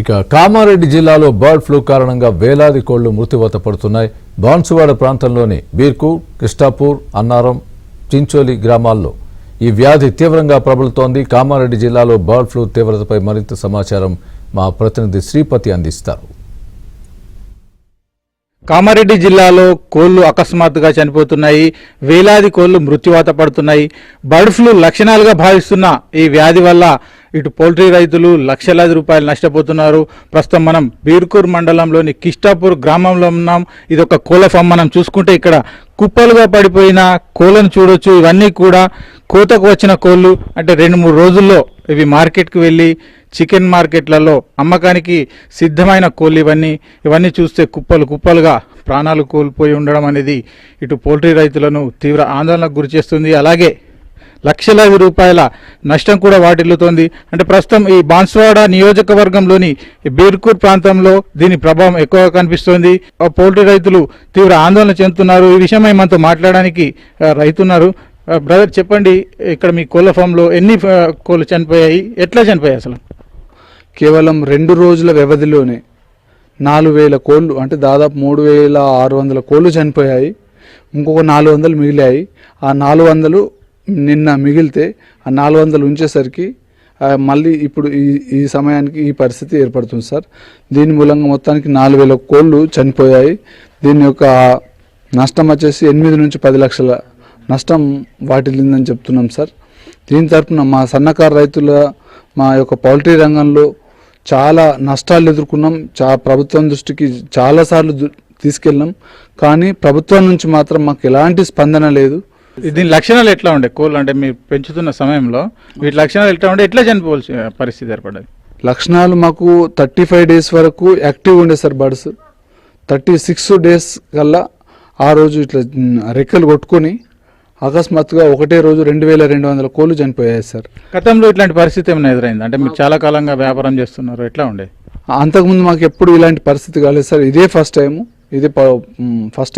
ఇక కామారెడ్డి జిల్లాలో bird flu కారణంగా వేలాది కోళ్లు మృత్యువాత పడుతున్నాయి. బాన్సువాడ ప్రాంతంలోని బీర్కూర్, కృష్ణాపూర్, అన్నారం, చించోలి గ్రామాల్లో ఈ వ్యాధి తీవ్రంగా ప్రబలుతోంది. కామారెడ్డి జిల్లాలో బర్డ్ ఫ్లూ తీవ్రతపై మరింత సమాచారం మా ప్రతినిధి శ్రీపతి అందిస్తారు. కామారెడ్డి జిల్లాలో కోళ్లు అకస్మాత్తుగా చనిపోతున్నాయి. వేలాది కోళ్లు మృత్యువాత పడుతున్నాయి. బర్డ్ ఫ్లూ లక్షణాలుగా భావిస్తున్న ఈ వ్యాధి వల్ల ఇటు పౌల్ట్రీ రైతులు లక్షలాది రూపాయలు నష్టపోతున్నారు. ప్రస్తుతం మనం బీర్కూర్ మండలంలోని కిష్టాపూర్ గ్రామంలో ఉన్నాం. ఇది ఒక కోళ్ల ఫామ్. మనం చూసుకుంటే ఇక్కడ కుప్పలుగా పడిపోయిన కోళ్లను చూడొచ్చు. ఇవన్నీ కూడా కోతకు వచ్చిన కోళ్లు. అంటే 2-3 రోజుల్లో ఇవి మార్కెట్కి వెళ్ళి చికెన్ మార్కెట్లలో అమ్మకానికి సిద్ధమైన కోళ్ళు ఇవన్నీ చూస్తే కుప్పలుగా ప్రాణాలు కోల్పోయి ఉండడం అనేది ఇటు పౌల్ట్రీ రైతులను తీవ్ర ఆందోళనకు గురిచేస్తుంది. అలాగే లక్షలాది రూపాయల నష్టం కూడా వాటిల్లుతోంది. అంటే ప్రస్తుతం ఈ బాన్సువాడ నియోజకవర్గంలోని బీర్కూర్ ప్రాంతంలో దీని ప్రభావం ఎక్కువగా కనిపిస్తోంది. పౌల్ట్రీ రైతులు తీవ్ర ఆందోళన చెందుతున్నారు. ఈ విషయమై మనతో మాట్లాడడానికి రైతున్నారు. బ్రదర్, చెప్పండి, ఇక్కడ మీ కోళ్ళ ఫామ్లో ఎన్ని కోళ్ళు చనిపోయాయి, ఎట్లా చనిపోయాయి అసలు? కేవలం 2 రోజుల వ్యవధిలోనే 4,000 కోళ్ళు, అంటే దాదాపు 3,600 కోళ్ళు చనిపోయాయి. ఇంకొక 400 మిగిలాయి. ఆ 400 నిన్న మిగిలితే ఆ 400 ఉంచేసరికి మళ్ళీ ఇప్పుడు ఈ సమయానికి ఈ పరిస్థితి ఏర్పడుతుంది సార్. దీని మూలంగా మొత్తానికి 4,000 కోళ్ళు చనిపోయాయి. దీని యొక్క నష్టం వచ్చేసి 8 నుంచి 10 లక్షల నష్టం వాటిల్లిందని చెప్తున్నాం సార్. దీని తరఫున మా సన్నకారు రైతుల, మా యొక్క పౌల్ట్రీ రంగంలో చాలా నష్టాలు ఎదుర్కొన్నాం. ప్రభుత్వం దృష్టికి చాలాసార్లు తీసుకెళ్ళాం, కానీ ప్రభుత్వం నుంచి మాత్రం మాకు ఎలాంటి స్పందన లేదు. దీని లక్షణాలు ఎట్లా ఉండే? కోళ్ళు అంటే మీరు పెంచుతున్న సమయంలో వీటి లక్షణాలు ఎట్లా ఉండే, ఎట్లా చనిపోవాల్సిన పరిస్థితి ఏర్పడ్డది? లక్షణాలు మాకు 35 డేస్ వరకు యాక్టివ్ ఉండే సార్ బర్డ్స్. 36 డేస్ కల్లా ఆ రోజు ఇట్లా రెక్కలు కొట్టుకొని అకస్మాత్తుగా ఒకటే రోజు 2,200 కోళ్ళు చనిపోయాయి సార్. గతంలో ఇట్లాంటి పరిస్థితి ఏమైనా ఎదురైంది? అంటే మీరు చాలా కాలంగా వ్యాపారం చేస్తున్నారు, ఎట్లా ఉండే? అంతకుముందు మాకు ఎప్పుడు ఇలాంటి పరిస్థితి కాలేదు సార్. ఇదే ఫస్ట్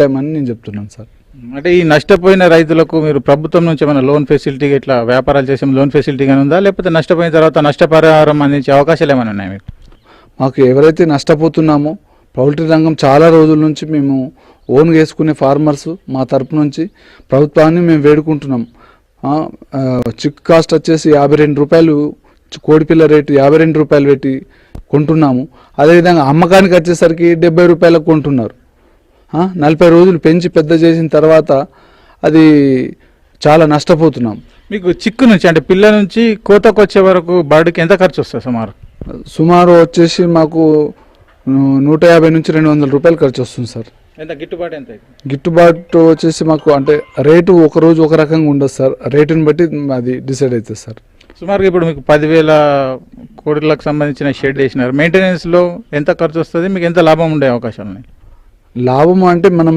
టైం అని నేను చెప్తున్నాను సార్. అంటే ఈ నష్టపోయిన రైతులకు మీరు ప్రభుత్వం నుంచి ఏమైనా లోన్ ఫెసిలిటీ, ఇట్లా వ్యాపారాలు చేసే లోన్ ఫెసిలిటీ కానీ ఉందా, లేకపోతే నష్టపోయిన తర్వాత నష్టపరిహారం అందించే అవకాశాలు ఏమైనా ఉన్నాయి మీకు? మాకు ఎవరైతే నష్టపోతున్నామో, పౌల్ట్రీ రంగం చాలా రోజుల నుంచి మేము ఓన్గా వేసుకునే ఫార్మర్స్ మా తరపు నుంచి ప్రభుత్వాన్ని మేము వేడుకుంటున్నాం. చిక్ కాస్ట్ వచ్చేసి 52 రూపాయలు, కోడిపిల్ల రేటు 52 రూపాయలు పెట్టి కొంటున్నాము. అదేవిధంగా అమ్మకానికి వచ్చేసరికి 70 రూపాయలకు కొంటున్నారు. 40 రోజులు పెంచి పెద్ద చేసిన తర్వాత అది చాలా నష్టపోతున్నాం. మీకు చిక్కు నుంచి, అంటే పిల్ల నుంచి కోతకు వచ్చే వరకు బర్డ్కి ఎంత ఖర్చు వస్తుంది? సుమారు వచ్చేసి మాకు 150 నుంచి 200 రూపాయలు ఖర్చు వస్తుంది సార్. ఎంత గిట్టుబాటు? ఎంత గిట్టుబాటు వచ్చేసి మాకు అంటే రేటు ఒక రోజు ఒక రకంగా ఉండదు సార్. రేటుని బట్టి అది డిసైడ్ అవుతుంది సార్. సుమారుగా ఇప్పుడు మీకు 10,000 కోడిలకు సంబంధించిన షెడ్ వేసినారు. మెయింటెనెన్స్లో ఎంత ఖర్చు వస్తుంది? మీకు ఎంత లాభం ఉండే అవకాశాలు ఉన్నాయి? లాభం అంటే మనం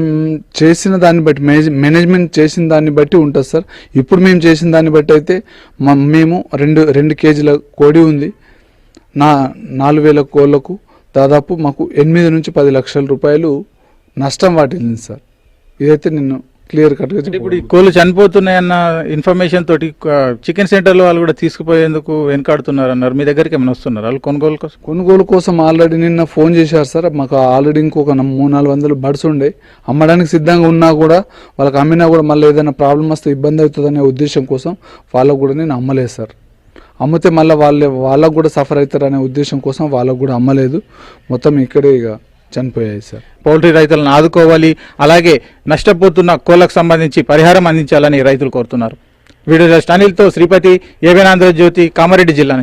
చేసిన దాన్ని బట్టి, మేనేజ్మెంట్ చేసిన దాన్ని బట్టి ఉంటుంది సార్. ఇప్పుడు మేము చేసిన దాన్ని బట్టి అయితే మేము 2 కేజీల కోడి ఉంది. 4,000 కోళ్లకు దాదాపు మాకు 8 నుంచి 10 లక్షల రూపాయలు నష్టం వాటిల్లింది సార్. ఇదైతే నేను క్లియర్ కట్గా. ఇప్పుడు ఈ కోళ్ళు చనిపోతున్నాయన్న ఇన్ఫర్మేషన్ తోటి చికెన్ సెంటర్లో వాళ్ళు కూడా తీసుకుపోయేందుకు వెనకాడుతున్నారు అన్నారు. మీ దగ్గరికి ఏమైనా వస్తున్నారు వాళ్ళు కొనుగోలు కోసం? ఆల్రెడీ నిన్న ఫోన్ చేశారు సార్. మాకు ఆల్రెడీ ఇంకొక 300-400 బర్డ్స్ ఉండే అమ్మడానికి సిద్ధంగా ఉన్నా కూడా, వాళ్ళకి అమ్మినా కూడా మళ్ళీ ఏదైనా ప్రాబ్లం వస్తే ఇబ్బంది అవుతుందనే ఉద్దేశం కోసం వాళ్ళకు కూడా నేను అమ్మలేదు సార్. అమ్మితే మళ్ళీ వాళ్ళకు కూడా సఫర్ అవుతారు అనే ఉద్దేశం కోసం వాళ్ళకు కూడా అమ్మలేదు. మొత్తం ఇక్కడే ఇక చనిపోయాయి సార్. పౌల్ట్రీ రైతులను ఆదుకోవాలి, అలాగే నష్టపోతున్న కోళ్లకు సంబంధించి పరిహారం అందించాలని రైతులు కోరుతున్నారు. వీడియో జర్నలిస్ట్ అనిల్తో శ్రీపతి, ఏబిఎన్ ఆంధ్రజ్యోతి, కామారెడ్డి జిల్లా.